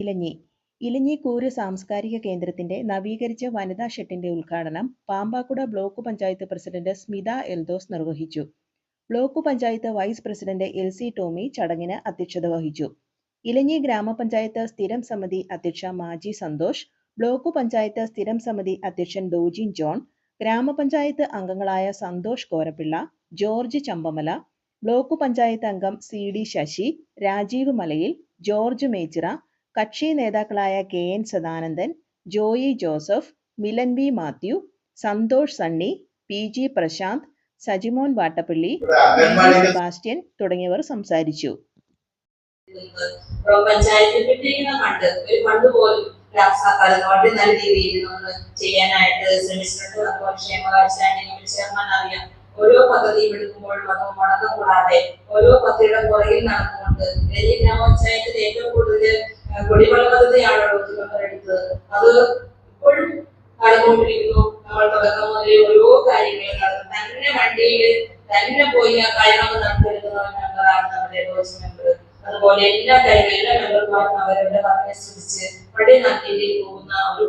ഇലഞ്ഞി ഇലഞ്ഞിക്കൂര് സാംസ്കാരിക കേന്ദ്രത്തിന്റെ നവീകരിച്ച വനിതാ ഷെഡിന്റെ ഉദ്ഘാടനം പാമ്പാക്കുട ബ്ലോക്ക് പഞ്ചായത്ത് പ്രസിഡന്റ് സ്മിത എൽദോസ് നിർവഹിച്ചു. Block panchayat vice president L C. Tomy ചടങ്ങിന് അധ്യക്ഷത വഹിച്ചു. ഇലഞ്ഞി ഗ്രാമപഞ്ചായത്ത് സ്ഥിരം സമിതി അധ്യക്ഷ മാജി സന്തോഷ്, ബ്ലോക്ക് പഞ്ചായത്ത് സ്ഥിരം സമിതി അധ്യക്ഷൻ ഡോജിൻ ജോൺ, ഗ്രാമപഞ്ചായത്ത് അംഗങ്ങളായ സന്തോഷ് കോരപ്പിള്ള, ജോർജ് ചമ്പമല, ബ്ലോക്ക് പഞ്ചായത്ത് അംഗം സി.ഡി. ശശി, രാജീവ് മലയിൽ, ജോർജ് മേച്ചിറ, കക്ഷി നേതാക്കളായ K N. Sadanandan, Joy Joseph, Milan V. Mathew, Santhosh Sunny, P G. Prashanth, Sajimon Vattappally, Sebastian തുടങ്ങിയവർ സംസാരിച്ചു. ചെയ്യാനായിട്ട് ശ്രമിച്ചിട്ടുണ്ട്. ഓരോ പദ്ധതിയും എടുക്കുമ്പോഴും അത് മുടക്കം കൂടാതെ ഓരോ പദ്ധതിയുടെ പുറകിൽ നടന്നുകൊണ്ട് ഡൽഹി ഗ്രാമപഞ്ചായത്തിൽ ഏറ്റവും കൂടുതൽ കുടിവെള്ള പദ്ധതിയാണല്ലോ എടുത്തത്. അത് ഇപ്പോഴും നടന്നുകൊണ്ടിരിക്കുന്നു. നമ്മൾ തുടക്കം മുതലേ ഓരോ കാര്യങ്ങളും തന്നെ വണ്ടിയിൽ തന്നെ പോയി ആ കാര്യങ്ങൾ നടത്തിയെടുക്കുന്ന മെമ്പറാണ് നമ്മുടെ ഡോസ് മെമ്പർ. അതുപോലെ എല്ലാ കാര്യങ്ങളും എല്ലാ മെമ്പർമാരും അവരുടെ പറഞ്ഞനുസരിച്ച് വഴി നടത്തിയിട്ട് പോകുന്ന ഒരു